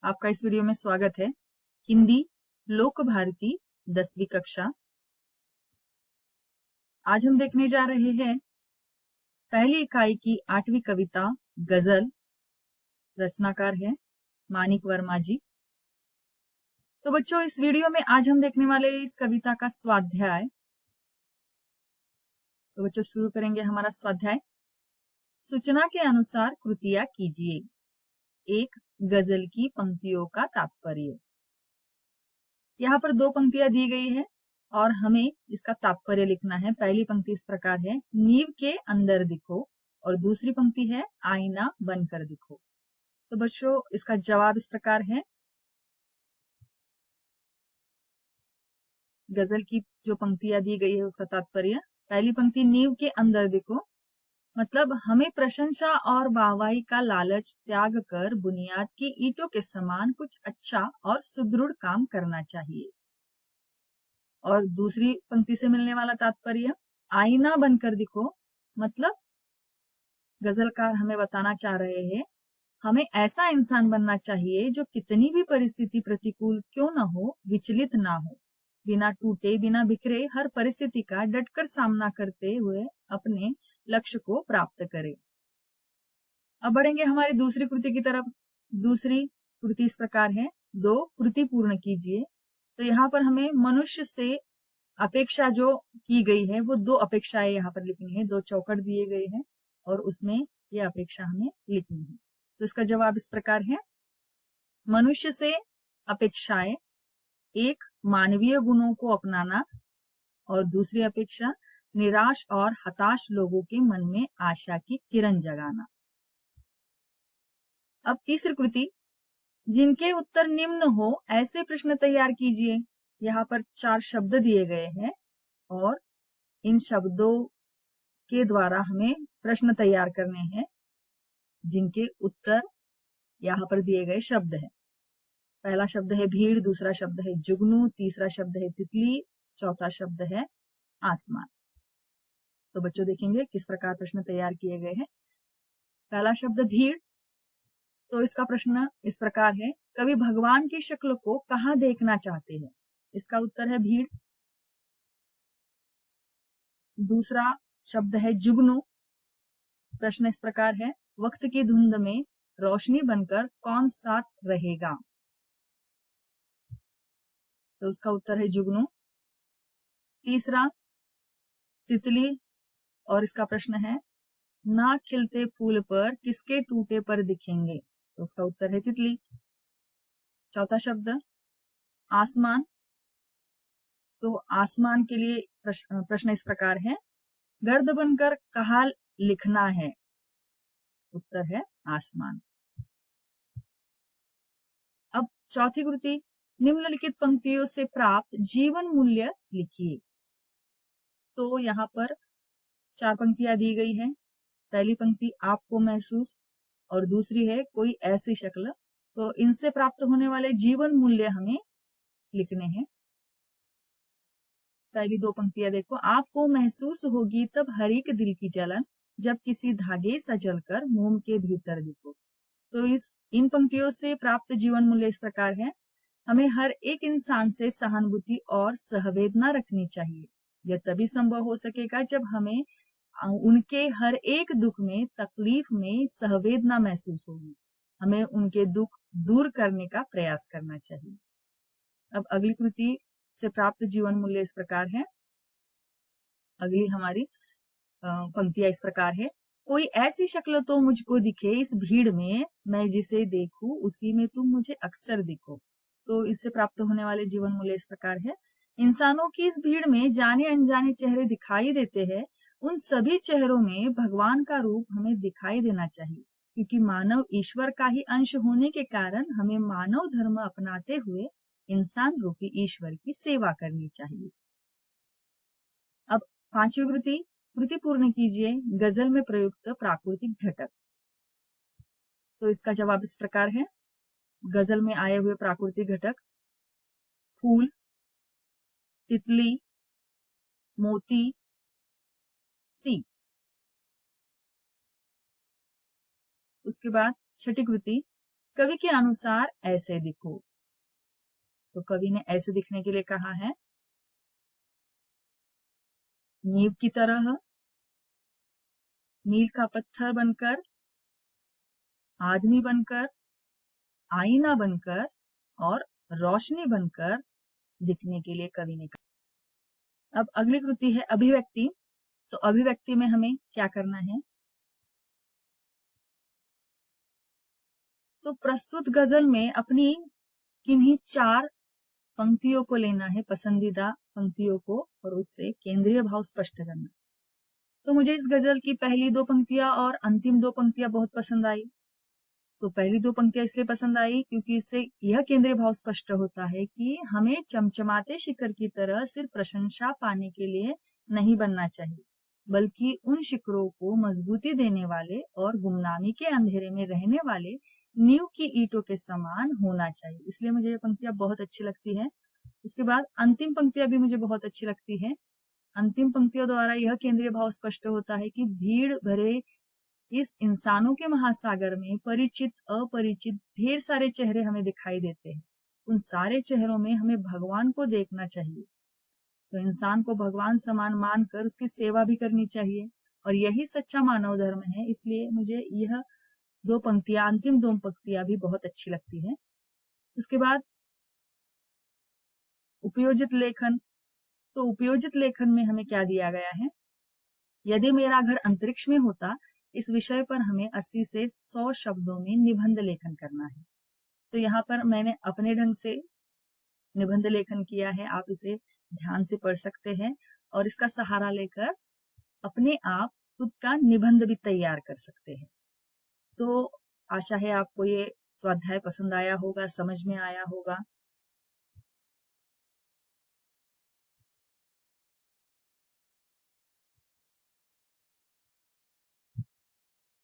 आपका इस वीडियो में स्वागत है। हिंदी लोक भारती 10वीं कक्षा। आज हम देखने जा रहे हैं पहली इकाई की 8वीं कविता गजल। रचनाकार है मानिक वर्मा जी। तो बच्चों, इस वीडियो में आज हम देखने वाले इस कविता का स्वाध्याय। तो बच्चों, शुरू करेंगे हमारा स्वाध्याय। सूचना के अनुसार कृतियां कीजिए। एक गजल की पंक्तियों का तात्पर्य। यहाँ पर 2 पंक्तियां दी गई है और हमें इसका तात्पर्य लिखना है। पहली पंक्ति इस प्रकार है, नींव के अंदर दिखो, और दूसरी पंक्ति है, आईना बनकर दिखो। तो बच्चों, इसका जवाब इस प्रकार है। गजल की जो पंक्तियां दी गई है उसका तात्पर्य। पहली पंक्ति, नींव के अंदर दिखो, मतलब हमें प्रशंसा और वाहवाही का लालच त्याग कर बुनियाद की ईंटों के समान कुछ अच्छा और सुदृढ़ काम करना चाहिए। और दूसरी पंक्ति से मिलने वाला तात्पर्य, आईना बनकर दिखो, मतलब गजलकार हमें बताना चाह रहे हैं हमें ऐसा इंसान बनना चाहिए जो कितनी भी परिस्थिति प्रतिकूल क्यों न हो, विचलित ना हो, बिना टूटे बिना बिखरे हर परिस्थिति का डटकर सामना करते हुए अपने लक्ष्य को प्राप्त करे। अब बढ़ेंगे हमारी दूसरी कृति की तरफ। दूसरी कृति इस प्रकार है, 2 कृति पूर्ण कीजिए। तो यहाँ पर हमें मनुष्य से अपेक्षा जो की गई है वो 2 अपेक्षाएं यहाँ पर लिखनी है। 2 चौखट दिए गए हैं और उसमें ये अपेक्षा हमें लिखनी है। तो इसका जवाब इस प्रकार है, मनुष्य से अपेक्षाएं, 1 मानवीय गुणों को अपनाना, और दूसरी अपेक्षा निराश और हताश लोगों के मन में आशा की किरण जगाना। अब तीसरी कृति, जिनके उत्तर निम्न हो ऐसे प्रश्न तैयार कीजिए। यहाँ पर 4 शब्द दिए गए हैं और इन शब्दों के द्वारा हमें प्रश्न तैयार करने हैं, जिनके उत्तर यहाँ पर दिए गए शब्द हैं। पहला शब्द है भीड़, दूसरा शब्द है जुगनू, तीसरा शब्द है तितली, चौथा शब्द है आसमान। तो बच्चों देखेंगे किस प्रकार प्रश्न तैयार किए गए हैं। पहला शब्द भीड़, तो इसका प्रश्न इस प्रकार है, कवि भगवान की शक्ल को कहाँ देखना चाहते हैं? इसका उत्तर है भीड़। दूसरा शब्द है जुगनू, प्रश्न इस प्रकार है, वक्त की धुंध में रोशनी बनकर कौन साथ रहेगा? तो उसका उत्तर है जुगनू। तीसरा तितली, और इसका प्रश्न है, ना खिलते फूल पर किसके टूटे पर दिखेंगे? तो उसका उत्तर है तितली। चौथा शब्द आसमान, तो आसमान के लिए प्रश्न इस प्रकार है, गर्द बनकर कहाँ लिखना है? उत्तर है आसमान। अब चौथी कृति, निम्नलिखित पंक्तियों से प्राप्त जीवन मूल्य लिखिए। तो यहाँ पर 4 पंक्तियां दी गई है। पहली पंक्ति, आपको महसूस, और दूसरी है कोई ऐसी शक्ल। तो इनसे प्राप्त होने वाले जीवन मूल्य हमें लिखने हैं। पहली 2 पंक्तियां देखो, आपको महसूस होगी तब हर एक दिल की जलन, जब किसी धागे सजल कर मोम के भीतर दिखो। तो इन पंक्तियों से प्राप्त जीवन मूल्य इस प्रकार है, हमें हर एक इंसान से सहानुभूति और सहवेदना रखनी चाहिए। यह तभी संभव हो सकेगा जब हमें उनके हर एक दुख में, तकलीफ में सहवेदना महसूस होगी। हमें उनके दुख दूर करने का प्रयास करना चाहिए। अब अगली कृति से प्राप्त जीवन मूल्य इस प्रकार है। अगली हमारी पंक्तियां इस प्रकार है, कोई ऐसी शक्ल तो मुझको दिखे इस भीड़ में, मैं जिसे देखूं उसी में तुम मुझे अक्सर दिखो। तो इससे प्राप्त होने वाले जीवन मूल्य इस प्रकार है, इंसानों की इस भीड़ में जाने अनजाने चेहरे दिखाई देते हैं, उन सभी चेहरों में भगवान का रूप हमें दिखाई देना चाहिए, क्योंकि मानव ईश्वर का ही अंश होने के कारण हमें मानव धर्म अपनाते हुए इंसान रूपी ईश्वर की सेवा करनी चाहिए। अब 5वीं कृति, कृति पूर्ण कीजिए गजल में प्रयुक्त प्राकृतिक घटक। तो इसका जवाब इस प्रकार है, गजल में आए हुए प्राकृतिक घटक, फूल, तितली, मोती, सी। उसके बाद छठी कृति, कवि के अनुसार ऐसे दिखो। तो कवि ने ऐसे दिखने के लिए कहा है, नींव की तरह, मील का पत्थर बनकर, आदमी बनकर, आईना बनकर और रोशनी बनकर दिखने के लिए कवि ने कहा। अब अगली कृति है अभिव्यक्ति। तो अभिव्यक्ति में हमें क्या करना है? तो प्रस्तुत गजल में अपनी किन्हीं 4 पंक्तियों को लेना है, पसंदीदा पंक्तियों को, और उससे केंद्रीय भाव स्पष्ट करना। तो मुझे इस गजल की पहली 2 पंक्तियां और अंतिम 2 पंक्तियां बहुत पसंद आई। तो पहली 2 पंक्तियां इसलिए पसंद आई क्योंकि इससे यह केंद्रीय भाव स्पष्ट होता है कि हमें चमचमाते शिखर की तरह सिर्फ प्रशंसा पाने के लिए नहीं बनना चाहिए, बल्कि उन शिखरों को मजबूती देने वाले और गुमनामी के अंधेरे में रहने वाले नींव की ईंटों के समान होना चाहिए। इसलिए मुझे ये पंक्तियां बहुत अच्छी लगती है। उसके बाद अंतिम पंक्तियां भी मुझे बहुत अच्छी लगती है। अंतिम पंक्तियों द्वारा यह केंद्रीय भाव स्पष्ट होता है कि भीड़ भरे इस इंसानों के महासागर में परिचित अपरिचित ढेर सारे चेहरे हमें दिखाई देते हैं। उन सारे चेहरों में हमें भगवान को देखना चाहिए। तो इंसान को भगवान समान मानकर उसकी सेवा भी करनी चाहिए, और यही सच्चा मानव धर्म है। इसलिए मुझे यह 2 पंक्तियां, अंतिम 2 पंक्तियां भी बहुत अच्छी लगती है। उसके बाद उपयोजित लेखन। तो उपयोजित लेखन में हमें क्या दिया गया है? यदि मेरा घर अंतरिक्ष में होता, इस विषय पर हमें 80 से 100 शब्दों में निबंध लेखन करना है। तो यहाँ पर मैंने अपने ढंग से निबंध लेखन किया है। आप इसे ध्यान से पढ़ सकते हैं और इसका सहारा लेकर अपने आप खुद का निबंध भी तैयार कर सकते हैं। तो आशा है आपको ये स्वाध्याय पसंद आया होगा, समझ में आया होगा।